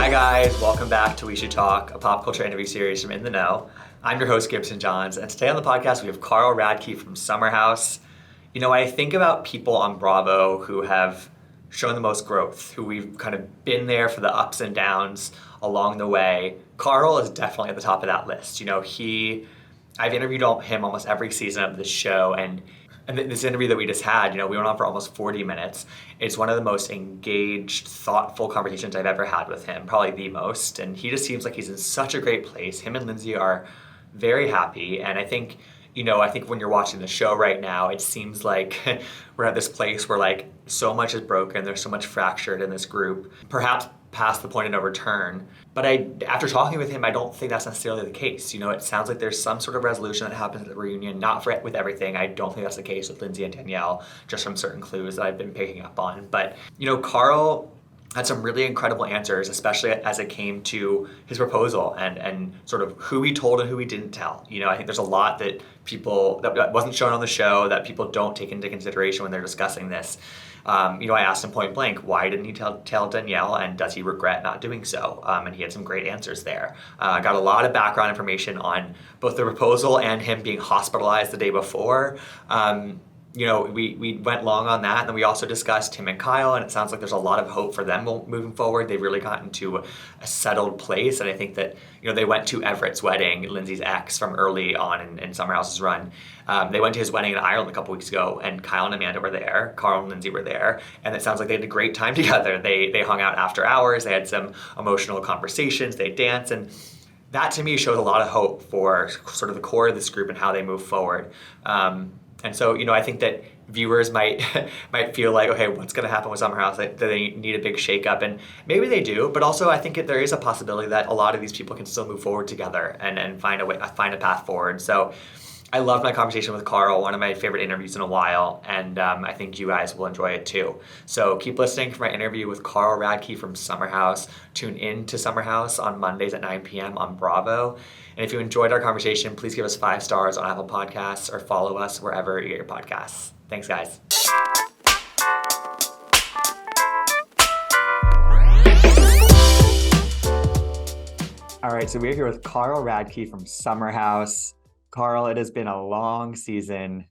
Hi guys, welcome back to We Should Talk, a pop culture interview series from In the Know. I'm your host, Gibson Johns, and today on the podcast we have Carl Radke from Summer House. You know, I think about people on Bravo who have shown the most growth, who we've kind of been there for the ups and downs along the way. Carl is definitely at the top of that list. You know, I've interviewed him almost every season of this show, and this interview that we just had, you know, we went on for almost 40 minutes. It's one of the most engaged, thoughtful conversations I've ever had with him, probably the most. And he just seems like he's in such a great place. Him and Lindsay are very happy. And I think when you're watching the show right now, it seems like we're at this place where like so much is broken. There's so much fractured in this group, perhaps past the point of no return. But after talking with him, I don't think that's necessarily the case. You know, it sounds like there's some sort of resolution that happens at the reunion, not with everything. I don't think that's the case with Lindsay and Danielle, just from certain clues that I've been picking up on. But, you know, Carl had some really incredible answers, especially as it came to his proposal and sort of who he told and who he didn't tell. You know, I think there's a lot that wasn't shown on the show that people don't take into consideration when they're discussing this. You know, I asked him point blank, why didn't he tell Danielle, and does he regret not doing so? And he had some great answers there. I got a lot of background information on both the proposal and him being hospitalized the day before. You know, we went long on that, and then we also discussed him and Kyle, and it sounds like there's a lot of hope for them moving forward. They've really gotten to a settled place, and I think that, you know, they went to Everett's wedding, Lindsay's ex, from early on in Summer House's run. They went to his wedding in Ireland a couple weeks ago, and Kyle and Amanda were there, Carl and Lindsay were there, and it sounds like they had a great time together. They hung out after hours, they had some emotional conversations, they danced, and that to me shows a lot of hope for sort of the core of this group and how they move forward. And so, you know, I think that viewers might feel like, okay, what's going to happen with Summer House? That they need a big shakeup, and maybe they do. But also, I think there is a possibility that a lot of these people can still move forward together and find a path forward. So, I loved my conversation with Carl, one of my favorite interviews in a while, and I think you guys will enjoy it too. So keep listening for my interview with Carl Radke from Summer House. Tune in to Summer House on Mondays at 9 p.m. on Bravo. And if you enjoyed our conversation, please give us 5 stars on Apple Podcasts or follow us wherever you get your podcasts. Thanks, guys. All right, so we're here with Carl Radke from Summer House. Carl, it has been a long season.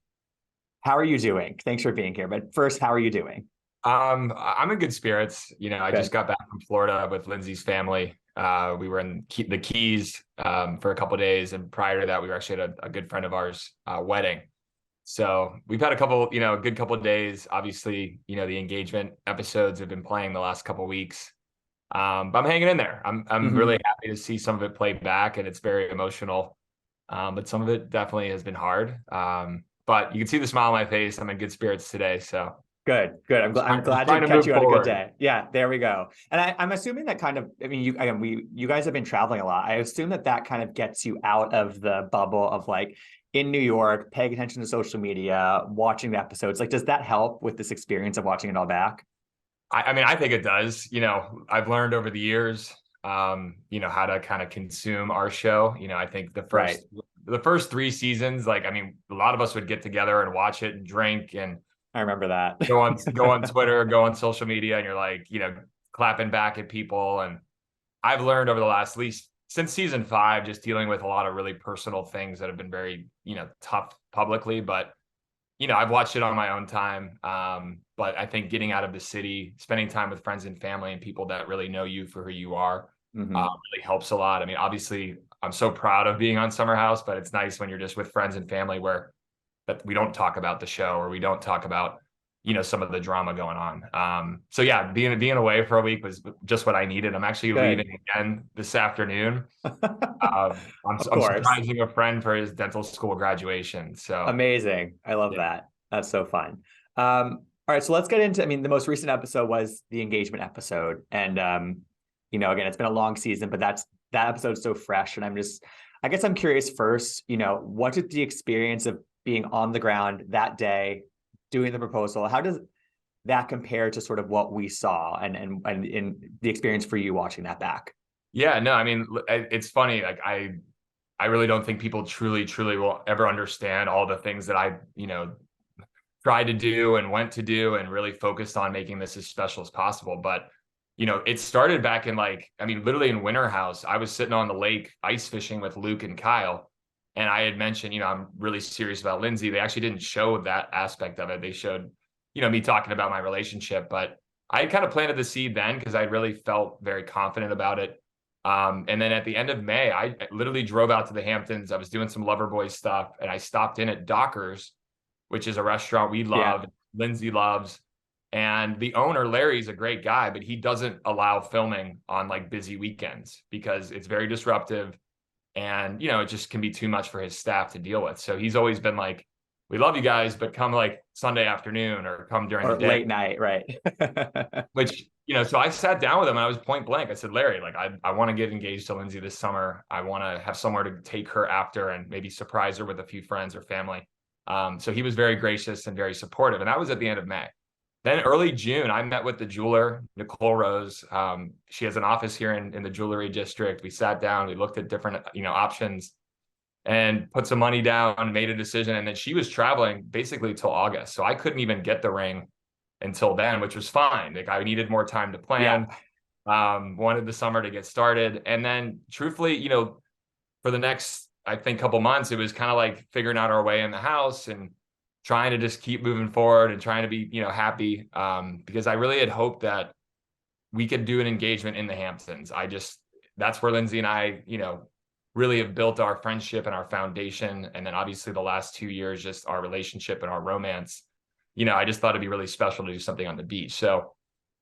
How are you doing? Thanks for being here. But first, how are you doing? I'm in good spirits. You know, I just got back from Florida with Lindsay's family. We were in the Keys for a couple of days, and prior to that, we were actually at a good friend of ours' wedding. So we've had a good couple of days. Obviously, you know, the engagement episodes have been playing the last couple of weeks. But I'm hanging in there. I'm really happy to see some of it play back, and it's very emotional. But some of it definitely has been hard. But you can see the smile on my face. I'm in good spirits today. So good. I'm glad to catch you on a good day. Yeah, there we go. And I'm assuming that kind of, I mean, you guys have been traveling a lot. I assume that kind of gets you out of the bubble of like in New York, paying attention to social media, watching the episodes. Like, does that help with this experience of watching it all back? I mean, I think it does. You know, I've learned over the years, you know, how to kind of consume our show. You know, I think the first 3 seasons, like, I mean, a lot of us would get together and watch it and drink, and I remember that. go on Twitter, go on social media, and you're like, you know, clapping back at people. And I've learned over the last, at least since season 5, just dealing with a lot of really personal things that have been very, you know, tough publicly. But, you know, I've watched it on my own time. But I think getting out of the city, spending time with friends and family and people that really know you for who you are, really helps a lot. I mean, obviously, I'm so proud of being on Summer House, but it's nice when you're just with friends and family that we don't talk about the show, or we don't talk about, you know, some of the drama going on. So yeah, being away for a week was just what I needed. I'm actually leaving again this afternoon. I'm surprising a friend for his dental school graduation. So amazing. I love that. That's so fun. All right, so let's get into, I mean, the most recent episode was the engagement episode. And, you know, again, it's been a long season, but that episode's so fresh. And I guess I'm curious first, you know, what did the experience of being on the ground that day, doing the proposal, how does that compare to sort of what we saw and in the experience for you watching that back? Yeah, no, I mean, it's funny. Like I really don't think people truly will ever understand all the things that I, you know, tried to do and went to do and really focused on making this as special as possible. But it started back in literally in Winter House. I was sitting on the lake ice fishing with Luke and Kyle. And I had mentioned, I'm really serious about Lindsay. They actually didn't show that aspect of it. They showed, me talking about my relationship, but I kind of planted the seed then because I really felt very confident about it. And then at the end of May, I literally drove out to the Hamptons. I was doing some Loverboy stuff, and I stopped in at Dockers, which is a restaurant we love, Lindsay loves. And the owner, Larry's a great guy, but he doesn't allow filming on busy weekends because it's very disruptive. And, it just can be too much for his staff to deal with. So he's always been like, we love you guys, but come Sunday afternoon or come during the day. Late night, right. Which, so I sat down with him and I was point blank. I said, Larry, I want to get engaged to Lindsay this summer. I want to have somewhere to take her after and maybe surprise her with a few friends or family. So he was very gracious and very supportive. And that was at the end of May. Then early June, I met with the jeweler, Nicole Rose. She has an office here in the jewelry district. We sat down, we looked at different, options and put some money down, made a decision. And then she was traveling basically till August. So I couldn't even get the ring until then, which was fine. I needed more time to plan. Wanted the summer to get started. And then truthfully, for the next, I think, couple months, it was kind of figuring out our way in the house and trying to just keep moving forward and trying to be, happy. Because I really had hoped that we could do an engagement in the Hamptons. That's where Lindsay and I, really have built our friendship and our foundation. And then obviously the last 2 years, just our relationship and our romance, I just thought it'd be really special to do something on the beach. So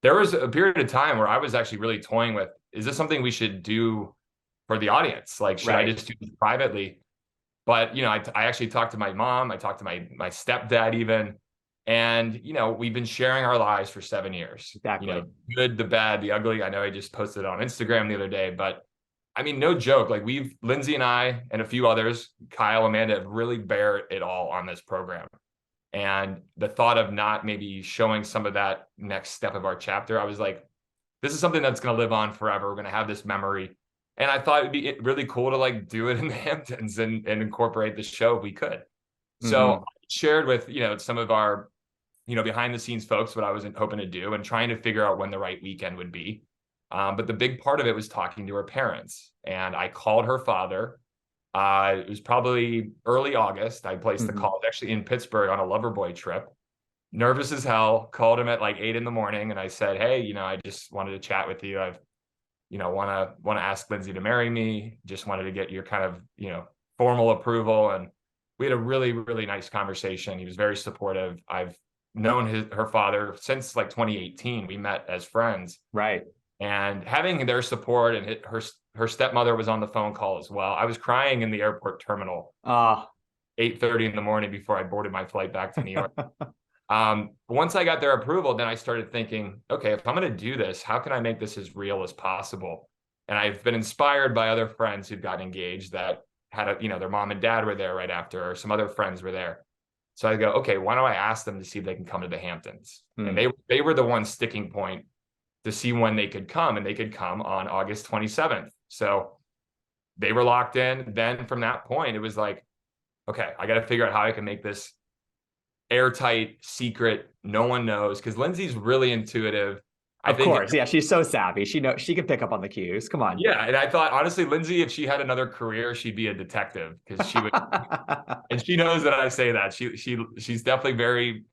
there was a period of time where I was actually really toying with, is this something we should do for the audience? Should I just do this privately? But, I actually talked to my mom. I talked to my stepdad even. And, we've been sharing our lives for 7 years. Exactly. Good, the bad, the ugly. I know I just posted on Instagram the other day, but I mean, no joke. Lindsay and I and a few others, Kyle, Amanda, have really bear it all on this program. And the thought of not maybe showing some of that next step of our chapter, I was like, this is something that's going to live on forever. We're going to have this memory. And I thought it'd be really cool to do it in the Hamptons and incorporate the show if we could. Mm-hmm. So I shared with, some of our, behind the scenes folks, what I was hoping to do and trying to figure out when the right weekend would be. But the big part of it was talking to her parents. And I called her father. It was probably early August. I placed the call actually in Pittsburgh on a Loverboy trip. Nervous as hell, called him at 8 a.m. and I said, hey, I just wanted to chat with you. I've want to ask Lindsay to marry me. Just wanted to get your kind of, formal approval. And we had a really, really nice conversation. He was very supportive. I've known her father since 2018. We met as friends. Right. And having their support and her stepmother was on the phone call as well. I was crying in the airport terminal 8:30 in the morning before I boarded my flight back to New York. Once I got their approval, then I started thinking, okay, if I'm going to do this, how can I make this as real as possible? And I've been inspired by other friends who've gotten engaged that had their mom and dad were there right after, or some other friends were there. So I go, okay, why don't I ask them to see if they can come to the Hamptons? And they were the one sticking point to see when they could come, and they could come on August 27th. So they were locked in. Then from that point, it was like, okay, I got to figure out how I can make this airtight, secret, no one knows, because Lindsay's really intuitive. Of course, yeah, she's so savvy. She can pick up on the cues. Come on. Yeah, and I thought honestly, Lindsay, if she had another career, she'd be a detective because she would, and she knows that I say that. She's definitely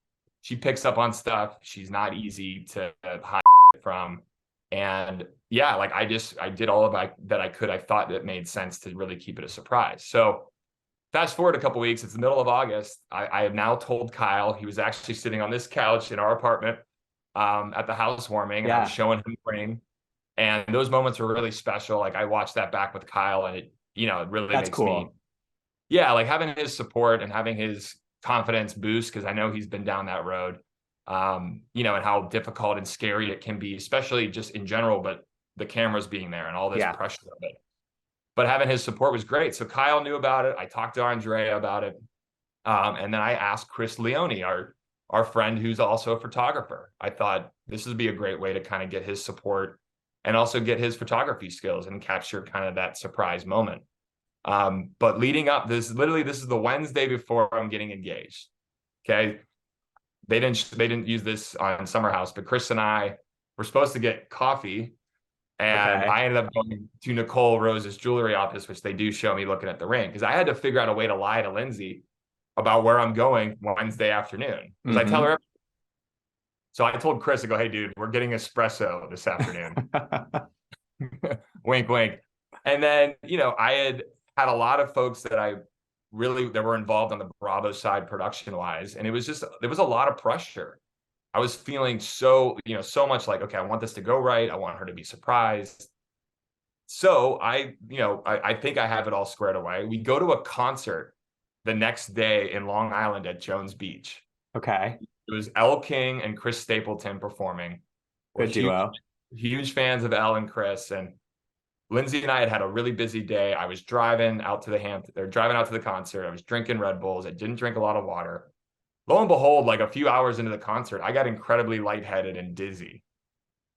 she picks up on stuff. She's not easy to hide from, and yeah, I did all of that I could. I thought it made sense to really keep it a surprise. So fast forward a couple weeks, it's the middle of August. I have now told Kyle. He was actually sitting on this couch in our apartment at the housewarming, and I was showing him the ring. And those moments were really special. I watched that back with Kyle, and it really makes me, having his support and having his confidence boost, because I know he's been down that road, and how difficult and scary it can be, especially just in general, but the cameras being there and all this pressure of it. But having his support was great. So Kyle knew about it. I talked to Andrea about it. And then I asked Chris Leone, our friend who's also a photographer. I thought this would be a great way to kind of get his support and also get his photography skills and capture kind of that surprise moment. But leading up, this is the Wednesday before I'm getting engaged. Okay. They didn't use this on Summer House, but Chris and I we're supposed to get coffee. And Okay. I ended up going to Nicole Rose's jewelry office, which they do show me looking at the ring, because I had to figure out a way to lie to Lindsay about where I'm going Wednesday afternoon. Because I tell Mm-hmm. her, so I told Chris, I go, hey, dude, we're getting espresso this afternoon. Wink, wink. And then, I had a lot of folks that were involved on the Bravo side production wise. And it was a lot of pressure. I was feeling so much like, okay, I want this to go right. I want her to be surprised. So I think I have it all squared away. We go to a concert the next day in Long Island at Jones Beach. Okay. It was Elle King and Chris Stapleton performing. We're Good duo. huge fans of Elle and Chris. And Lindsay and I had a really busy day. I was driving out to the Hamptons. They're driving out to the concert. I was drinking Red Bulls. I didn't drink a lot of water. Lo and behold, like a few hours into the concert, I got incredibly lightheaded and dizzy.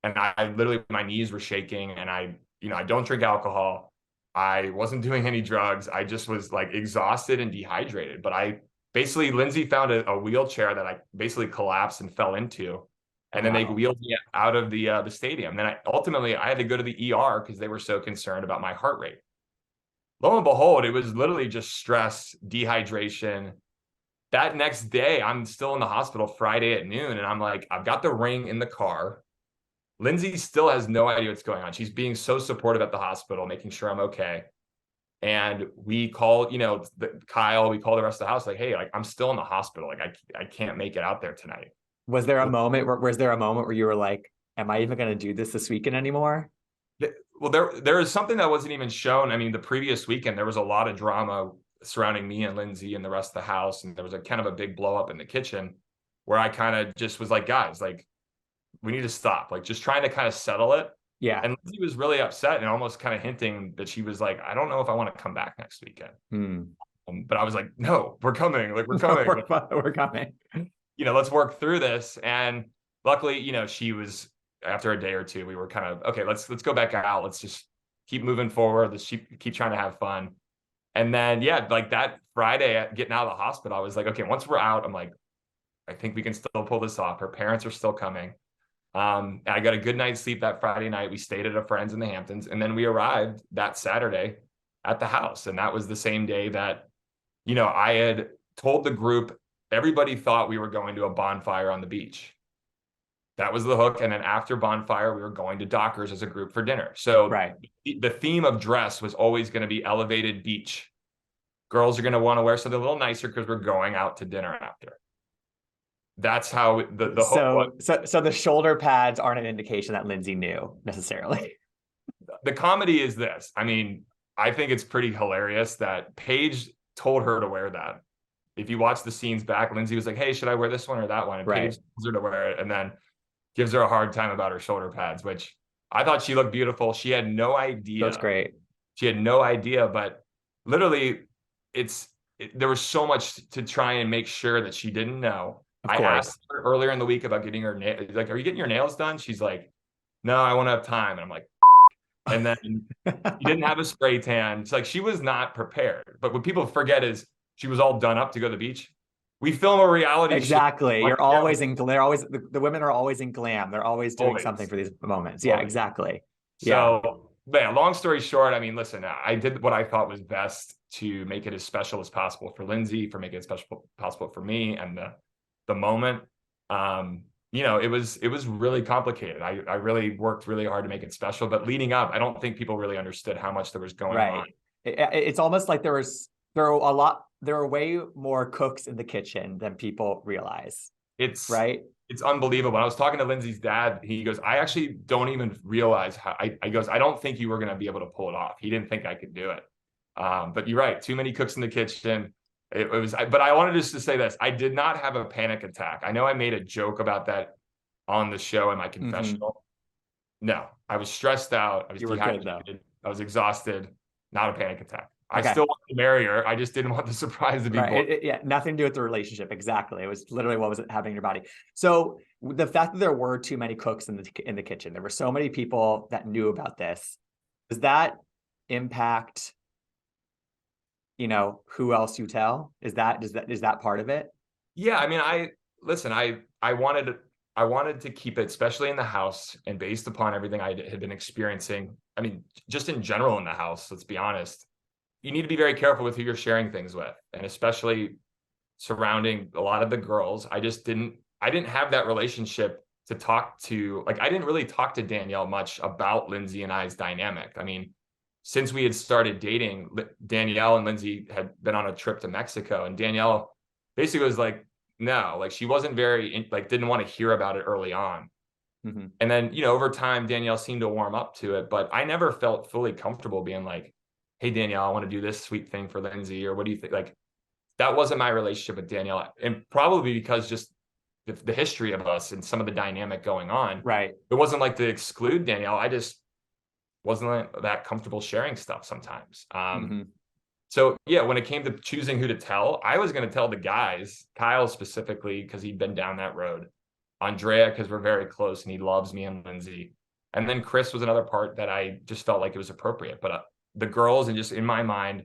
And I literally, my knees were shaking, and I don't drink alcohol. I wasn't doing any drugs. I just was like exhausted and dehydrated. But Lindsay found a wheelchair that I basically collapsed and fell into. And then they wheeled me out of the stadium. Then ultimately I had to go to the ER because they were so concerned about my heart rate. Lo and behold, it was literally just stress, dehydration. That next day, I'm still in the hospital Friday at noon, and I'm like, I've got the ring in the car. Lindsay still has no idea what's going on. She's being so supportive at the hospital, making sure I'm okay. And we call, Kyle, we call the rest of the house, like, hey, like, I'm still in the hospital. Like, I can't make it out there tonight. Was there a moment where you were like, am I even going to do this weekend anymore? Well, there is something that wasn't even shown. I mean, the previous weekend, there was a lot of drama surrounding me and Lindsay and the rest of the house. And there was a kind of a big blow up in the kitchen where I kind of just was like, guys, like, we need to stop, like just trying to kind of settle it. Yeah. And Lindsay was really upset and almost kind of hinting that she was like, I don't know if I want to come back next weekend. But I was like, no, we're coming. Like, we're coming. We're coming. Let's work through this. And luckily, she was, after a day or two, we were kind of, okay, let's go back out. Let's just keep moving forward. Let's keep trying to have fun. And then, yeah, like that Friday getting out of the hospital, I was like, okay, once we're out, I'm like, I think we can still pull this off. Her parents are still coming. I got a good night's sleep that Friday night. We stayed at a friend's in the Hamptons, and then we arrived that Saturday at the house. And that was the same day that, I had told the group, everybody thought we were going to a bonfire on the beach. That was the hook. And then after bonfire, we were going to Dockers as a group for dinner. So right. The theme of dress was always going to be elevated beach. Girls are going to want to wear something a little nicer because we're going out to dinner after. That's how the hook was. So the shoulder pads aren't an indication that Lindsay knew necessarily. The comedy is this. I mean, I think it's pretty hilarious that Paige told her to wear that. If you watch the scenes back, Lindsay was like, hey, should I wear this one or that one? And Paige tells her to wear it and then gives her a hard time about her shoulder pads, which I thought she looked beautiful. She had no idea. That's great. She had no idea, but literally there was so much to try and make sure that she didn't know. I asked her earlier in the week about getting her nails. Like, are you getting your nails done? She's like, no, I won't have time. And I'm like, and then she didn't have a spray tan. It's like, she was not prepared. But what people forget is she was all done up to go to the beach. We film a reality exactly. Show. You're always they're always, the women are always in glam. They're always doing something for these moments. Yeah, exactly. So, yeah, long story short, I mean, listen, I did what I thought was best to make it as special as possible for Lindsay, for making it special possible for me and the moment. It was really complicated. I really worked really hard to make it special, but leading up, I don't think people really understood how much there was going on. It's almost like there are way more cooks in the kitchen than people realize. It's unbelievable. When I was talking to Lindsay's dad, he goes, I actually don't even realize how I don't think you were going to be able to pull it off. He didn't think I could do it. But you're right. Too many cooks in the kitchen. But I wanted just to say this. I did not have a panic attack. I know I made a joke about that on the show in my confessional. No, I was stressed out. I was dehydrated. I was exhausted. Not a panic attack. I still want to marry her. I just didn't want the surprise to be nothing to do with the relationship. Exactly. It was literally what was happening in your body. So the fact that there were too many cooks in the kitchen, there were so many people that knew about this. Does that impact, who else you tell? Is that part of it? Yeah. I mean, I wanted I wanted to keep it, especially in the house and based upon everything I had been experiencing. I mean, just in general in the house, let's be honest, you need to be very careful with who you're sharing things with. And especially surrounding a lot of the girls, I didn't have that relationship to talk to, like, I didn't really talk to Danielle much about Lindsay and I's dynamic. I mean, since we had started dating, Danielle and Lindsay had been on a trip to Mexico, and Danielle basically was like, no, like she wasn't very, like, didn't want to hear about it early on. Mm-hmm. And then, over time, Danielle seemed to warm up to it, but I never felt fully comfortable being like, hey, Danielle, I want to do this sweet thing for Lindsay, or what do you think? Like, that wasn't my relationship with Danielle. And probably because just the history of us and some of the dynamic going on. Right. It wasn't like to exclude Danielle. I just wasn't that comfortable sharing stuff sometimes. Mm-hmm. So yeah, when it came to choosing who to tell, I was going to tell the guys, Kyle specifically, because he'd been down that road. Andrea, because we're very close and he loves me and Lindsay. And then Chris was another part that I just felt like it was appropriate. But the girls, and just in my mind,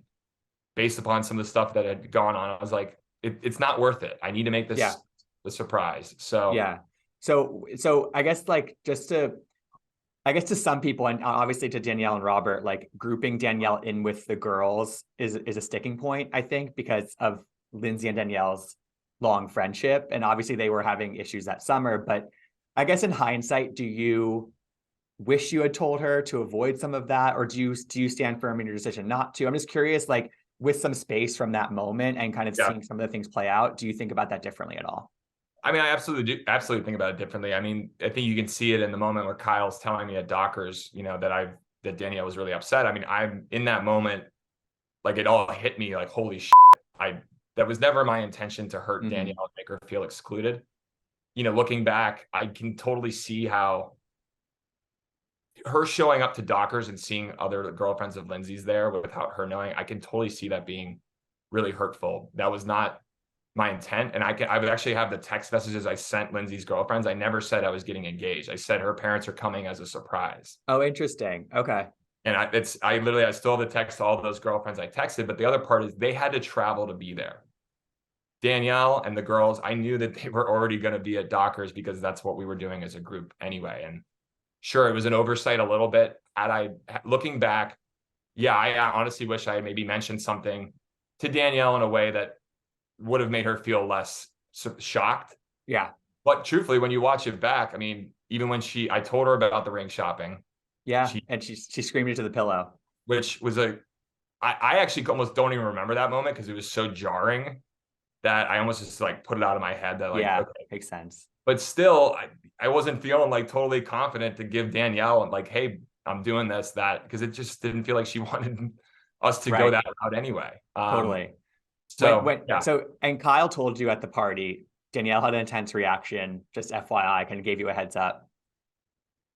based upon some of the stuff that had gone on, I was like, it's not worth it. I need to make this the surprise. So yeah. So I guess like to some people, and obviously to Danielle and Robert, like grouping Danielle in with the girls is a sticking point, I think, because of Lindsay and Danielle's long friendship. And obviously they were having issues that summer. But I guess in hindsight, do you wish you had told her to avoid some of that? Or do you stand firm in your decision not to? I'm just curious, like with some space from that moment and kind of seeing some of the things play out, do you think about that differently at all? I mean, I absolutely think about it differently. I mean, I think you can see it in the moment where Kyle's telling me at Dockers, that Danielle was really upset. I mean, I'm in that moment, like it all hit me like, holy shit. That was never my intention to hurt Danielle and make her feel excluded. Looking back, I can totally see how her showing up to Dockers and seeing other girlfriends of Lindsay's there without her knowing, I can totally see that being really hurtful. That was not my intent. And I would actually have the text messages I sent Lindsay's girlfriends. I never said I was getting engaged. I said her parents are coming as a surprise. Oh, interesting. Okay. And I still have the text to all those girlfriends I texted, but the other part is they had to travel to be there. Danielle and the girls, I knew that they were already going to be at Dockers because that's what we were doing as a group anyway. And sure, it was an oversight a little bit. Looking back, I honestly wish I had maybe mentioned something to Danielle in a way that would have made her feel less shocked. Yeah. But truthfully, when you watch it back, I mean, even when I told her about the ring shopping. Yeah. And she screamed into the pillow. Which was I actually almost don't even remember that moment because it was so jarring that I almost just like put it out of my head that like, okay. Makes sense. But still, I wasn't feeling like totally confident to give Danielle and like, hey, I'm doing that, because it just didn't feel like she wanted us to go that route anyway. Totally. So, and Kyle told you at the party, Danielle had an intense reaction, just FYI, kind of gave you a heads up.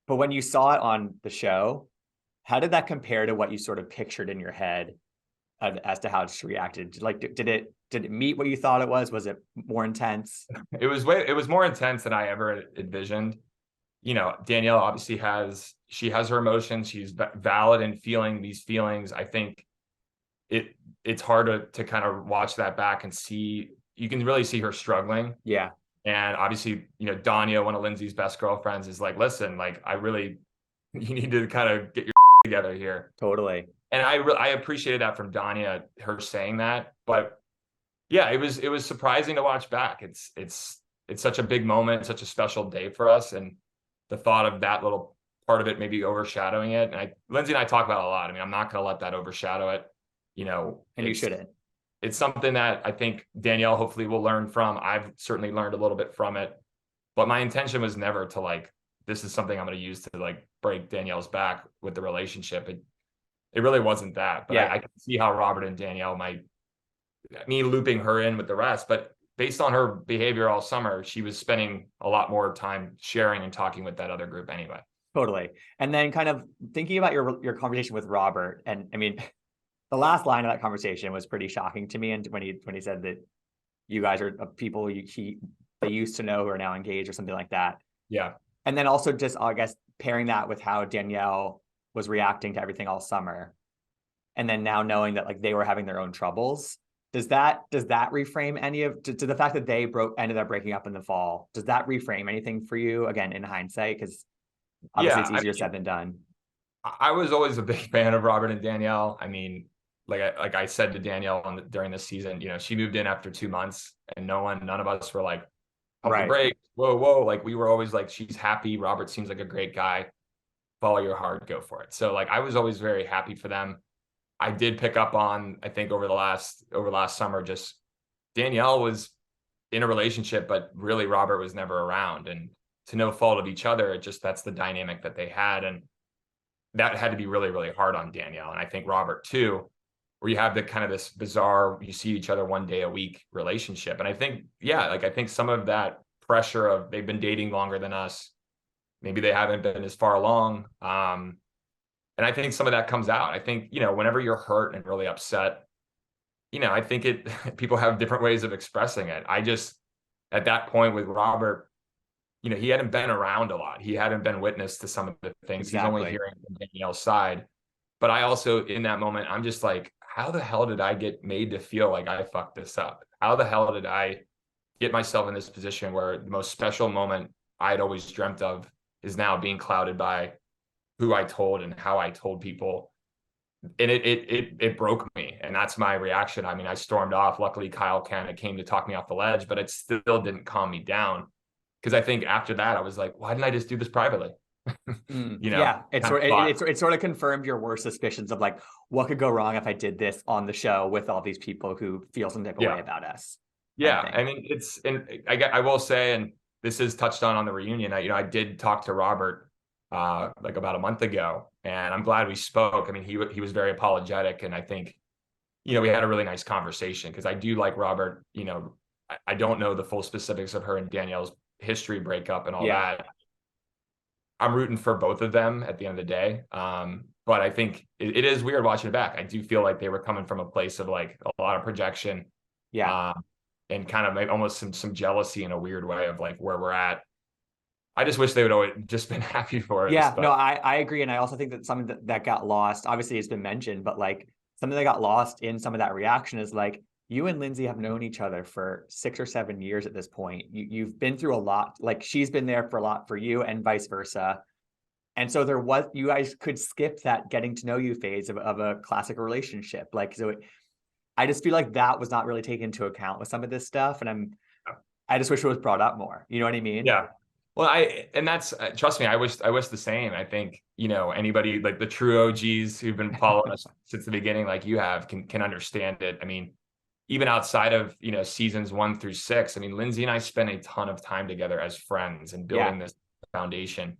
But when you saw it on the show, how did that compare to what you sort of pictured in your head as to how she reacted? Like, did it meet what you thought it was? Was it more intense? It was more intense than I ever envisioned. Danielle obviously has her emotions. She's valid in feeling these feelings. I think it's hard to kind of watch that back and see, you can really see her struggling. Yeah. And obviously, Danya, one of Lindsay's best girlfriends, is like, listen, like, you need to kind of get your together here. Totally. And I appreciated that from Danya, her saying that. But yeah, it was surprising to watch back. It's such a big moment, such a special day for us. And the thought of that little part of it maybe overshadowing it. And Lindsay and I talk about it a lot. I mean, I'm not going to let that overshadow it. And you shouldn't. It's something that I think Danielle hopefully will learn from. I've certainly learned a little bit from it, but my intention was never to like, this is something I'm going to use to like break Danielle's back with the relationship. It really wasn't that, but I can see how Robert and Danielle me looping her in with the rest, but based on her behavior all summer, she was spending a lot more time sharing and talking with that other group anyway. Totally. And then kind of thinking about your conversation with Robert, and I mean, the last line of that conversation was pretty shocking to me. And when he said that you guys are people they used to know who are now engaged or something like that. Yeah. And then also just, I guess, pairing that with how Danielle was reacting to everything all summer. And then now knowing that like they were having their own troubles. does that reframe any of to the fact that they ended up breaking up in the fall? Does that reframe anything for you again in hindsight? Because obviously Yeah, it's easier said than done. I was always a big fan of Robert and Danielle. I mean, like I said to Danielle during this season, she moved in after 2 months, and none of us were like, pump the Right. brakes, whoa. Like we were always like, she's happy. Robert seems like a great guy. Follow your heart, go for it. So like I was always very happy for them. I did pick up on, I think over last summer, just Danielle was in a relationship, but really Robert was never around, and to no fault of each other, that's the dynamic that they had. And that had to be really, really hard on Danielle. And I think Robert too, where you have the kind of this bizarre, you see each other one day a week relationship. And I think, I think some of that pressure of they've been dating longer than us, maybe they haven't been as far along. And I think some of that comes out. I think, whenever you're hurt and really upset, I think people have different ways of expressing it. I just, at that point with Robert, he hadn't been around a lot. He hadn't been witness to some of the things. Exactly. He's only hearing from Danielle's side. But I also, in that moment, I'm just like, how the hell did I get made to feel like I fucked this up? How the hell did I get myself in this position where the most special moment I had always dreamt of is now being clouded by who I told and how I told people? And it broke me. And that's my reaction. I mean, I stormed off. Luckily, Kyle kind of came to talk me off the ledge, but it still didn't calm me down. Because I think after that, I was like, why didn't I just do this privately? Yeah, it sort of confirmed your worst suspicions of like, what could go wrong if I did this on the show with all these people who feel some type of way about us. Yeah, I mean, I will say, and this is touched on the reunion. I did talk to Robert like about a month ago, and I'm glad we spoke. I mean, he was very apologetic, and I think we had a really nice conversation, because I do like Robert. I don't know the full specifics of her and Danielle's history breakup and all that. I'm rooting for both of them at the end of the day. But I think it is weird watching it back. I do feel like they were coming from a place of like a lot of projection. And kind of almost some jealousy in a weird way of like where we're at. I just wish they would always just been happy for us. Yeah, no, I agree. And I also think that something that got lost, obviously it's been mentioned, but like something that got lost in some of that reaction is like, you and Lindsay have known each other for 6 or 7 years at this point. You've been through a lot. Like she's been there for a lot for you and vice versa. And so you guys could skip that getting to know you phase of a classic relationship. Like, so I just feel like that was not really taken into account with some of this stuff. And I just wish it was brought up more. You know what I mean? Yeah. Well, that's, trust me, I wish the same. I think, anybody like the true OGs who've been following us since the beginning, like you have, can understand it. I mean, even outside of, seasons 1 through 6, I mean, Lindsay and I spent a ton of time together as friends and building this foundation,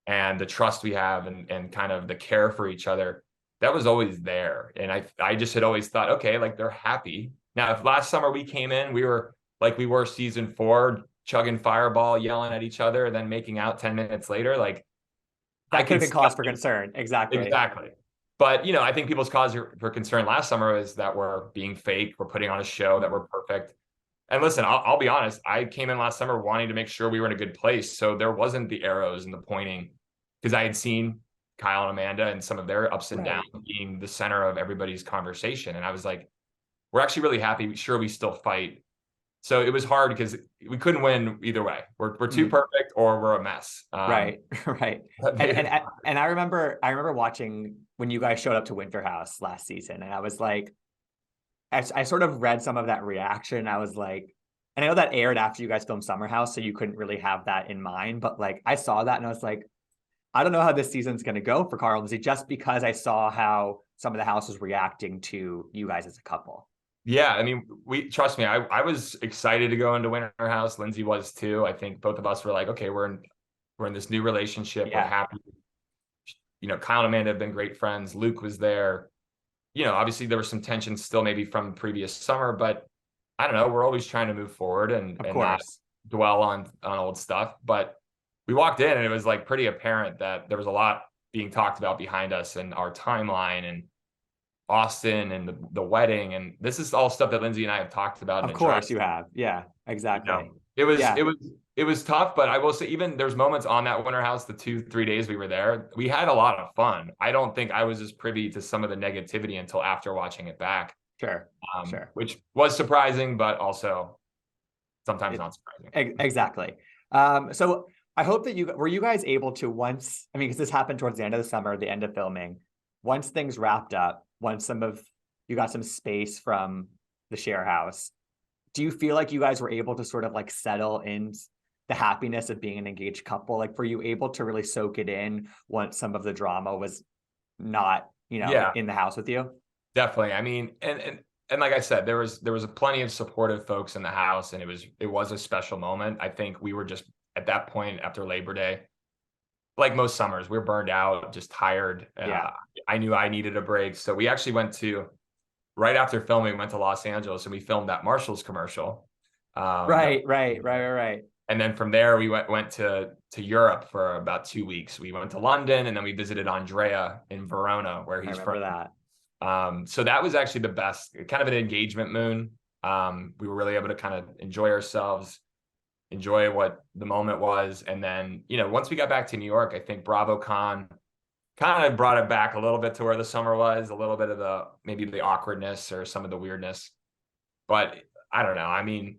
and the trust we have and kind of the care for each other, that was always there. And I just had always thought, okay, like they're happy. Now, if last summer we came in, we were like we were season 4, chugging Fireball, yelling at each other, and then making out 10 minutes later, like that could have been cause for concern. Exactly. But, I think people's cause for concern last summer is that we're being fake. We're putting on a show, that we're perfect. And listen, I'll be honest. I came in last summer wanting to make sure we were in a good place. So there wasn't the arrows and the pointing, because I had seen Kyle and Amanda and some of their ups and downs being the center of everybody's conversation. And I was like, we're actually really happy. Sure, we still fight. So it was hard because we couldn't win either way. We're too perfect or we're a mess. Right. And I remember watching when you guys showed up to Winter House last season, and I was like, I sort of read some of that reaction. I was like, and I know that aired after you guys filmed Summer House, so you couldn't really have that in mind. But like, I saw that and I was like, I don't know how this season's going to go for Carl and Lindsay, just because I saw how some of the house was reacting to you guys as a couple. Yeah, I mean, trust me, I was excited to go into Winter House. Lindsay was too. I think both of us were like, okay, we're in this new relationship. We're happy. Kyle and Amanda have been great friends. Luke was there. Obviously there was some tension still maybe from previous summer, but I don't know. We're always trying to move forward and not dwell on old stuff. But we walked in and it was like pretty apparent that there was a lot being talked about behind us and our timeline and Austin and the wedding. And this is all stuff that Lindsay and I have talked about. Of course you have. Yeah, exactly. It was tough, but I will say even there's moments on that Winter House, the 2-3 days we were there, we had a lot of fun. I don't think I was as privy to some of the negativity until after watching it back. Sure. Sure. which was surprising, but also sometimes not surprising. Exactly. So I hope that you guys able to once, I mean, because this happened towards the end of the summer, the end of filming, once things wrapped up, once you got some space from the share house, do you feel like you guys were able to sort of like settle in the happiness of being an engaged couple? Like, were you able to really soak it in once some of the drama was not, Yeah, in the house with you? definitely. I mean, and like I said, there was plenty of supportive folks in the house, and it was a special moment. I think we were just at that point after Labor Day, like most summers, we were burned out, just tired. Yeah. I knew I needed a break, so we actually went to right after filming, we went to Los Angeles and we filmed that Marshalls commercial. Right. And then from there, we went to Europe for about 2 weeks. We went to London, and then we visited Andrea in Verona, where he's from. That. So that was actually the best, kind of an engagement moon. We were really able to kind of enjoy ourselves, enjoy what the moment was. And then, once we got back to New York, I think BravoCon kind of brought it back a little bit to where the summer was, a little bit of maybe the awkwardness or some of the weirdness. But I don't know. I mean,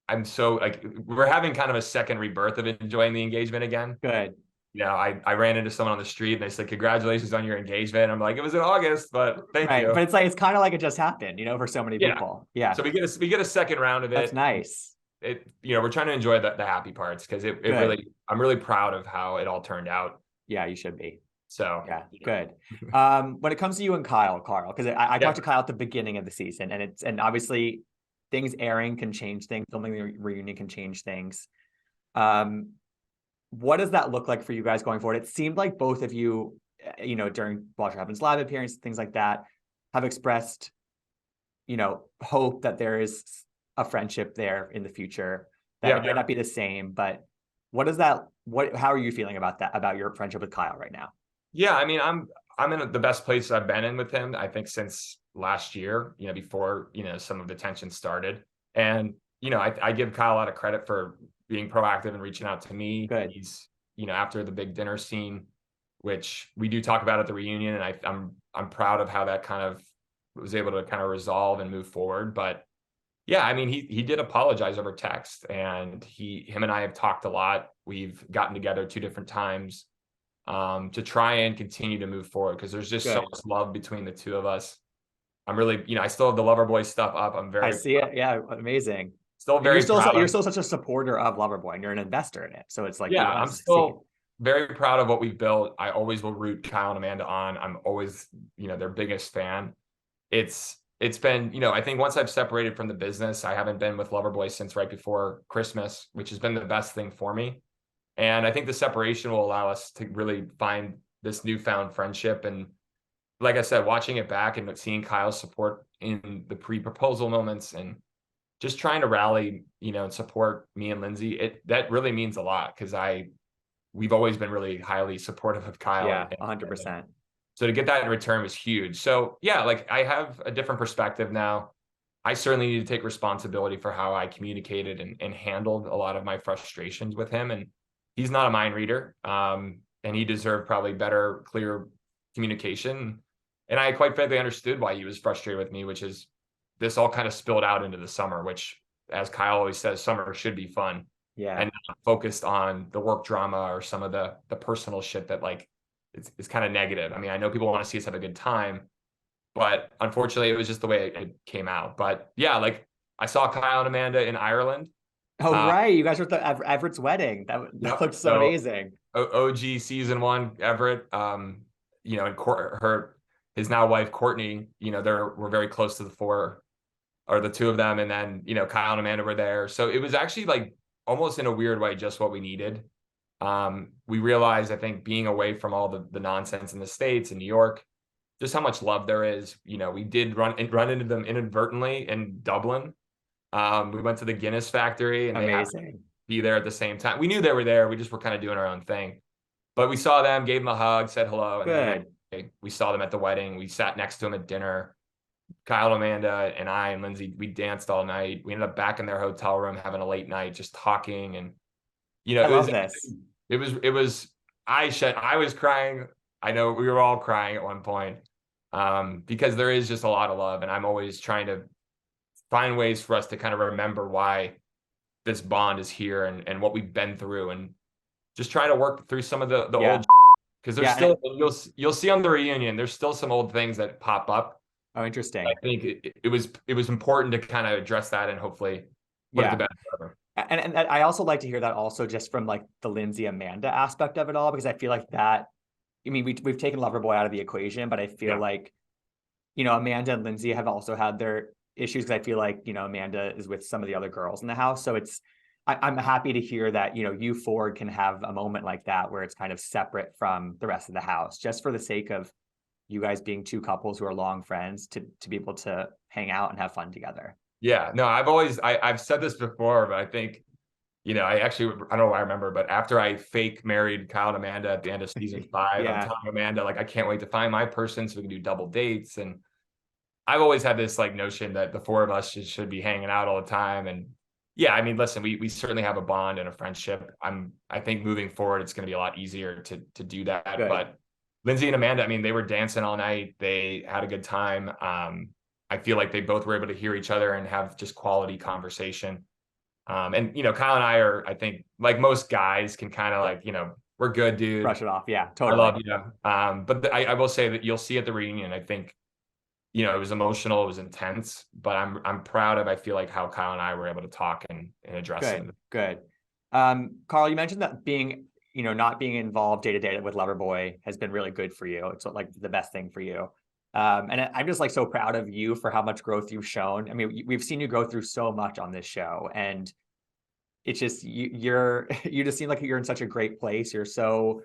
I'm so like, we're having kind of a second rebirth of enjoying the engagement again. Good. I ran into someone on the street and they said, "Congratulations on your engagement." I'm like, "It was in August, but thank you." But it's kind of like it just happened, for so many people. Yeah. So we get a second round of it. That's nice. We're trying to enjoy the happy parts, because it really, I'm really proud of how it all turned out. Yeah, you should be. So yeah, good. When it comes to you and Carl, because I talked to Kyle at the beginning of the season, and obviously things airing can change things, filming the reunion can change things. What does that look like for you guys going forward? It seemed like both of you, during Walter Happen's live appearance, things like that, have expressed, hope that there is a friendship there in the future. That it might not be the same, but how are you feeling about that, about your friendship with Kyle right now? Yeah, I mean, I'm in the best place I've been in with him, I think, since last year, before, some of the tension started. And, I give Kyle a lot of credit for being proactive and reaching out to me. Good. He's, after the big dinner scene, which we do talk about at the reunion, and I'm proud of how that kind of was able to kind of resolve and move forward. But yeah, I mean, he did apologize over text, and him and I have talked a lot. We've gotten together 2 different times to try and continue to move forward, because there's just so much love between the two of us. I'm really, I still have the Loverboy stuff up. I see it. Yeah, amazing. Still very proud. You're still such a supporter of Loverboy, and you're an investor in it. So it's like, yeah, I'm still very proud of what we've built. I always will root Kyle and Amanda on. I'm always, their biggest fan. It's been, I think once I've separated from the business, I haven't been with Loverboy since right before Christmas, which has been the best thing for me. And I think the separation will allow us to really find this newfound friendship. And like I said, watching it back and seeing Kyle's support in the pre-proposal moments and just trying to rally, and support me and Lindsay, that really means a lot, because we've always been really highly supportive of Kyle. Yeah, 100%. So to get that in return was huge. So yeah, like I have a different perspective now. I certainly need to take responsibility for how I communicated and handled a lot of my frustrations with him. And he's not a mind reader, and he deserved probably better, clear communication. And I quite frankly understood why he was frustrated with me, which is this all kind of spilled out into the summer, which, as Kyle always says, summer should be fun. Yeah. And not focused on the work drama or some of the personal shit that like it's kind of negative. I mean, I know people want to see us have a good time, but unfortunately it was just the way it came out. But yeah, like I saw Kyle and Amanda in Ireland. Oh, right. You guys were at Everett's wedding. That looked so amazing. OG season 1, Everett, and his now wife, Courtney, we're very close to the 4, or the 2 of them. And then, Kyle and Amanda were there. So it was actually like almost in a weird way, just what we needed. We realized, I think, being away from all the nonsense in the States and New York, just how much love there is. We did run into them inadvertently in Dublin. We went to the Guinness factory, and they happened to be there at the same time. We knew they were there. We just were kind of doing our own thing, but we saw them, gave them a hug, said hello. And then we saw them at the wedding. We sat next to them at dinner. Kyle, Amanda, and I and Lindsay, we danced all night. We ended up back in their hotel room having a late night, just talking. And I love this. I was crying. I know we were all crying at one point, because there is just a lot of love, and I'm always trying to find ways for us to kind of remember why this bond is here and what we've been through, and just try to work through some of the Yeah. old, because there's Yeah. still, you'll see on the reunion, there's still some old things that pop up. Oh, I interesting. think it was important to kind of address that and hopefully put it to Yeah. bed forever. And I also like to hear that also just from like the Lindsay Amanda aspect of it all, because I feel like that, I mean, we've taken Loverboy out of the equation, but I feel Yeah. like, you know, Amanda and Lindsay have also had their issues, because I feel like, you know, Amanda is with some of the other girls in the house. So I'm happy to hear that, you know, you four can have a moment like that where it's kind of separate from the rest of the house, just for the sake of you guys being two couples who are long friends to be able to hang out and have fun together. Yeah, no, I've said this before, but I think, you know, I don't know why I remember, but after I fake married Kyle and Amanda at the end of season 5, I'm Yeah. telling Amanda, like, I can't wait to find my person so we can do double dates. And I've always had this like notion that the four of us should be hanging out all the time. And yeah, I mean, listen, we certainly have a bond and a friendship. I think moving forward, it's going to be a lot easier to do that. Good. But Lindsay and Amanda, I mean, they were dancing all night. They had a good time. I feel like they both were able to hear each other and have just quality conversation. And, you know, Kyle and I are, I think, like most guys, can kind of like, you know, we're good, dude. Brush it off. Yeah, I totally. love you. But I will say that you'll see at the reunion, I think, you know, it was emotional, it was intense, but I'm proud of, I feel like, how Kyle and I were able to talk and address Good, it. good. Carl, you mentioned that being, you know, not being involved day to day with Loverboy has been really good for you. It's like the best thing for you. And I'm just like so proud of you for how much growth you've shown. I mean, we've seen you go through so much on this show, and it's just you just seem like you're in such a great place. You're so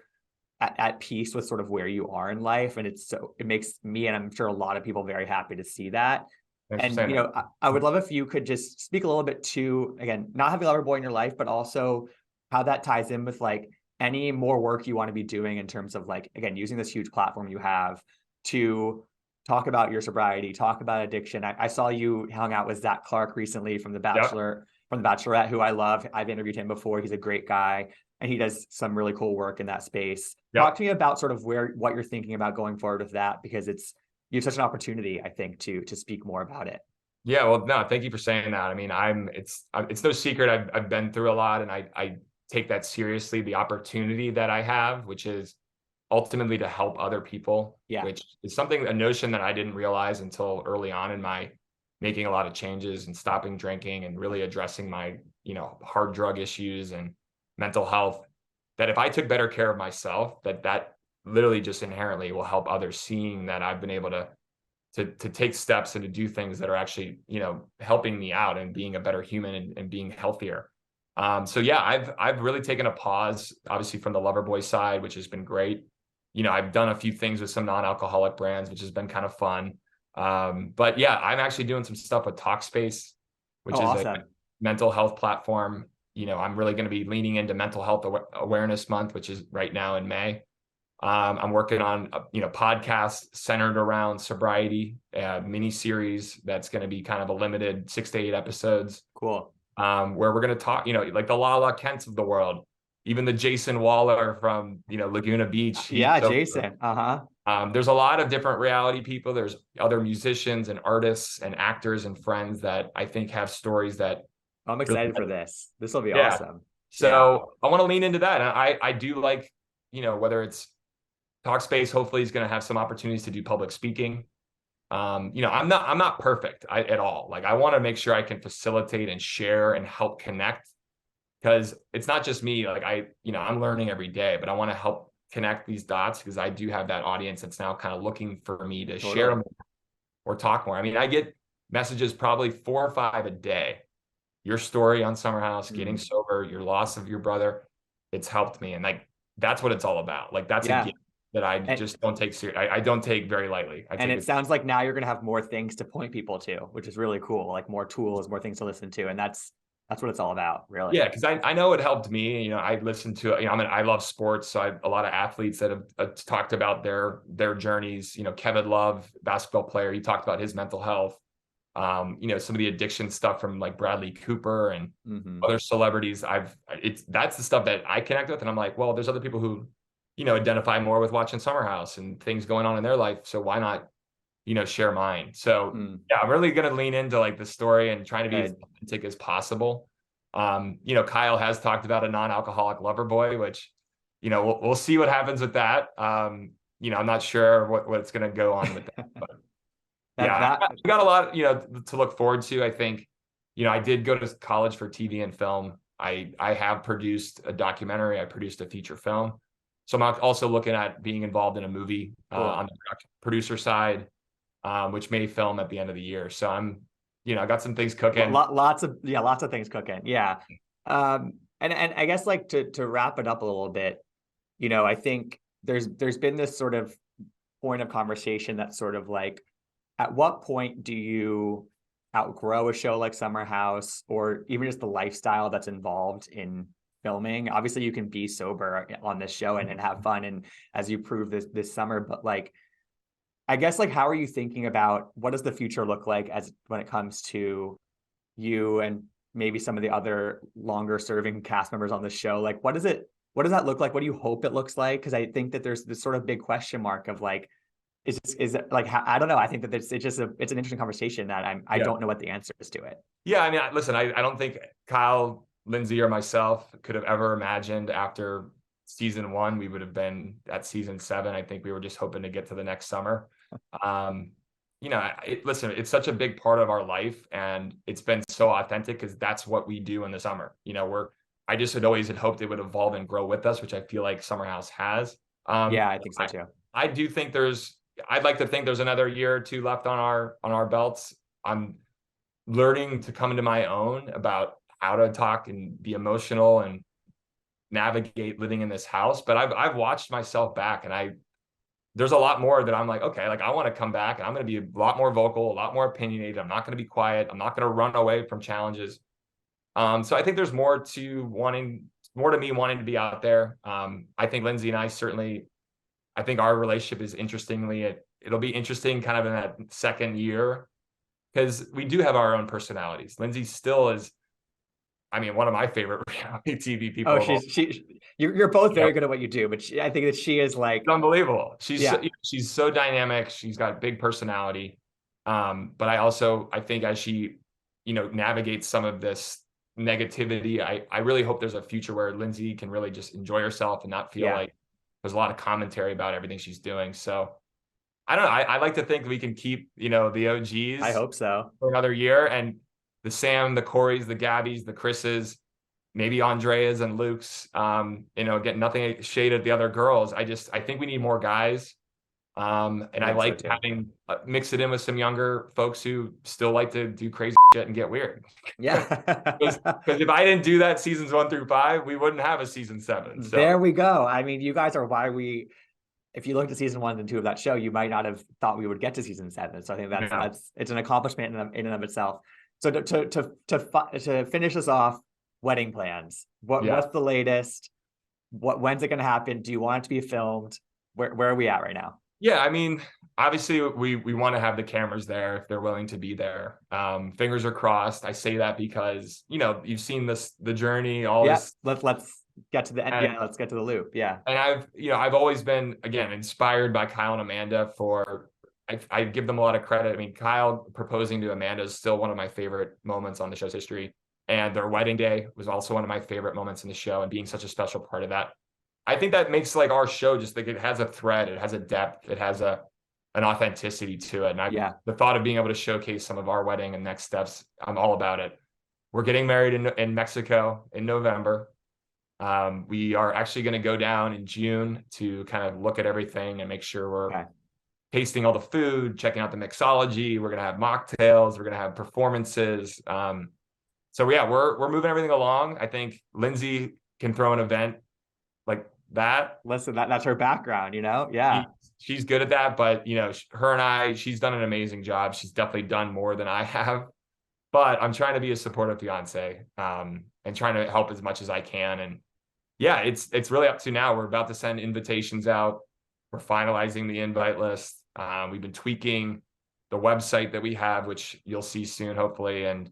at peace with sort of where you are in life, and it makes me, and I'm sure a lot of people, very happy to see that. Thanks for And saying you that. know, I would love if you could just speak a little bit to, again, not having Loverboy in your life, but also how that ties in with like any more work you want to be doing in terms of like, again, using this huge platform you have to talk about your sobriety, talk about addiction. I saw you hung out with Zach Clark recently from The Yep. Bachelor, from The Bachelorette, who I love. I've interviewed him before. He's a great guy, and he does some really cool work in that space. Talk Yep. to me about sort of what you're thinking about going forward with that, because you have such an opportunity, I think, to speak more about it. Yeah. Well, no, thank you for saying that. I mean, it's no secret. I've been through a lot, and I take that seriously. The opportunity that I have, which is ultimately to help other people, Yeah, which is a notion that I didn't realize until early on in my making a lot of changes and stopping drinking and really addressing my, you know, hard drug issues and mental health, that if I took better care of myself, that literally just inherently will help others, seeing that I've been able to take steps and to do things that are actually, you know, helping me out and being a better human and being healthier. So yeah, I've really taken a pause, obviously, from the Loverboy side, which has been great. You know, I've done a few things with some non-alcoholic brands, which has been kind of fun. But yeah, I'm actually doing some stuff with Talkspace, oh, which is a awesome. mental health platform. You know, I'm really going to be leaning into Mental Health Awareness Month, which is right now in May. I'm working on a, you know, podcast centered around sobriety, mini series that's going to be kind of a limited 6 to 8 episodes, Cool. where we're going to talk, you know, like the Lala Kents of the world, even the Jason Waller from, you know, Laguna Beach. Yeah, Jason. Uh-huh. There's a lot of different reality people. There's other musicians and artists and actors and friends that I think have stories that I'm really, excited for this. This will be yeah. awesome. Yeah. So I want to lean into that. And I do like, you know, whether it's Talkspace, hopefully is going to have some opportunities to do public speaking. You know, I'm not perfect at all. Like, I want to make sure I can facilitate and share and help connect, because it's not just me. Like, you know, I'm learning every day, but I want to help connect these dots, because I do have that audience that's now kind of looking for me to share Totally. more or talk more. I mean, I get messages probably 4 or 5 a day. Your story on Summer House, getting sober, your loss of your brother, it's helped me. And like, that's what it's all about. Like, that's a Yeah. gift that I And just don't take serious. I don't take very lightly. I and take it it. sounds like now you're gonna have more things to point people to, which is really cool. Like more tools, more things to listen to. And that's what it's all about, really. Yeah, because I know it helped me. You know, I listened to, you know, I love sports, so I have a lot of athletes that have talked about their journeys. You know, Kevin Love, basketball player, he talked about his mental health. You know, some of the addiction stuff from like Bradley Cooper and other celebrities. That's the stuff that I connect with, and I'm like, well, there's other people who, you know, identify more with watching Summer House and things going on in their life. So why not share mine. So Hmm. yeah, I'm really going to lean into like the story and trying to be as Good. authentic as possible. Kyle has talked about a non-alcoholic lover boy, which, we'll see what happens with that. I'm not sure what's going to go on with that, but That yeah, that I got a lot, to look forward to. I think, I did go to college for TV and film. I have produced a documentary. I produced a feature film. So I'm also looking at being involved in a movie cool. on the producer side, which may film at the end of the year. So I got some things cooking. Lots of things cooking. Yeah. And I guess like to wrap it up a little bit, I think there's been this sort of point of conversation that's sort of like, at what point do you outgrow a show like Summer House, or even just the lifestyle that's involved in filming? Obviously, you can be sober on this show and have fun, and as you proved this summer, but like, I guess like, how are you thinking about what does the future look like as when it comes to you and maybe some of the other longer serving cast members on the show? Like, what does that look like? What do you hope it looks like? Because I think that there's this sort of big question mark of like, is it like, I don't know. I think that it's an interesting conversation that I Yeah. don't know what the answer is to it. Yeah. I mean, listen, I don't think Kyle, Lindsay, or myself could have ever imagined after season 1 we would have been at season 7. I think we were just hoping to get to the next summer. Listen, it's such a big part of our life, and it's been so authentic because that's what we do in the summer. I just had always hoped it would evolve and grow with us, which I feel like Summer House has. Yeah, I think so too. I do think I'd like to think there's another year or two left on our belts. I'm learning to come into my own about how to talk and be emotional and navigate living in this house. But I've watched myself back, and there's a lot more that I'm like, okay, like I want to come back and I'm going to be a lot more vocal, a lot more opinionated. I'm not going to be quiet. I'm not going to run away from challenges. So I think there's more to me wanting to be out there. I think Lindsay and I think our relationship is it'll be interesting kind of in that second year, because we do have our own personalities. Lindsay still is, I mean, one of my favorite reality TV people. Oh, you're both very good at what you do, but I think that she is like, it's unbelievable. She's so dynamic. She's got big personality. But I think as she, navigates some of this negativity, I really hope there's a future where Lindsay can really just enjoy herself and not feel like there's a lot of commentary about everything she's doing. So I don't know. I like to think we can keep, the OGs. I hope so. For another year, and the Sam, the Corys, the Gabbys, the Chris's, maybe Andreas and Luke's, get nothing shade at the other girls. I think we need more guys. And I like having mix it in with some younger folks who still like to do crazy shit and get weird. Yeah. Because if I didn't do that seasons 1 through 5, we wouldn't have a season 7. So there we go. I mean, you guys are why if you looked at season 1 and 2 of that show, you might not have thought we would get to season 7. So I think it's an accomplishment in and of itself. So to finish this off, wedding plans. What's the latest? When's it going to happen? Do you want it to be filmed? Where are we at right now? Yeah, I mean, obviously we want to have the cameras there if they're willing to be there. Fingers are crossed. I say that because, you've seen the journey, this. Let's get to the end. Yeah, let's get to the loop. Yeah. And I've always been, again, inspired by Kyle and Amanda I give them a lot of credit. I mean, Kyle proposing to Amanda is still one of my favorite moments on the show's history. And their wedding day was also one of my favorite moments in the show, and being such a special part of that. I think that makes like our show just like it has a thread, it has a depth, it has an authenticity to it. And the thought of being able to showcase some of our wedding and next steps, I'm all about it. We're getting married in Mexico in November. We are actually going to go down in June to kind of look at everything and make sure we're tasting all the food, checking out the mixology. We're going to have mocktails. We're going to have performances. So yeah, we're moving everything along. I think Lindsay can throw an event like that. Listen, that's her background, Yeah. She's good at that, but she's done an amazing job. She's definitely done more than I have, but I'm trying to be a supportive fiance, and trying to help as much as I can. And yeah, it's really up to now. We're about to send invitations out. We're finalizing the invite list. We've been tweaking the website that we have, which you'll see soon, hopefully. And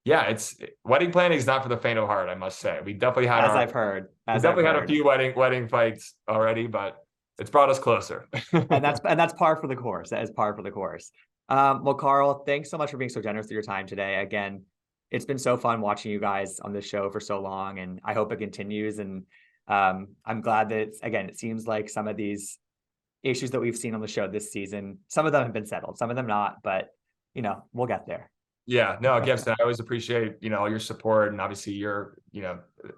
yeah, wedding planning is not for the faint of heart, I must say. We definitely had I've heard. a few wedding fights already, but It's brought us closer. and that's par for the course. That is par for the course. Well, Carl, thanks so much for being so generous with your time today. Again, it's been so fun watching you guys on this show for so long, and I hope it continues. And I'm glad that it seems like some of these issues that we've seen on the show this season, some of them have been settled, some of them not, but we'll get there. Yeah, no, Gibson, I always appreciate, all your support, and obviously you're,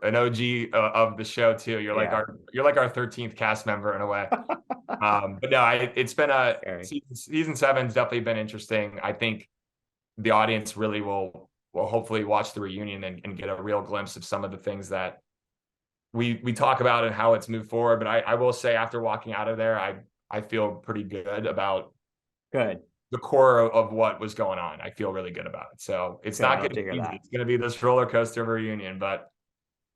an OG of the show too. You're like our 13th cast member in a way. But no, it's been season 7's definitely been interesting. I think the audience really will hopefully watch the reunion and get a real glimpse of some of the things that we talk about and how it's moved forward. But I will say, after walking out of there, I feel pretty good about the core of what was going on. I feel really good about it. So it's not going to be easy. It's going to be this roller coaster of a reunion, but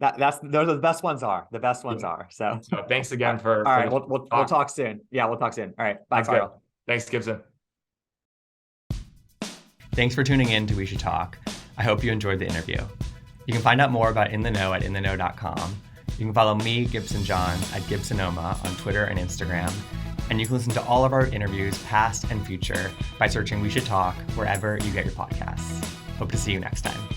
those are the best ones are. The best ones are. So thanks again for. All right, we'll talk soon. Yeah, we'll talk soon. All right, bye, Carl. Good. Thanks, Gibson. Thanks for tuning in to We Should Talk. I hope you enjoyed the interview. You can find out more about In the Know at intheknow.com. You can follow me, Gibson Johns, at Gibsonoma on Twitter and Instagram. And you can listen to all of our interviews, past and future, by searching We Should Talk wherever you get your podcasts. Hope to see you next time.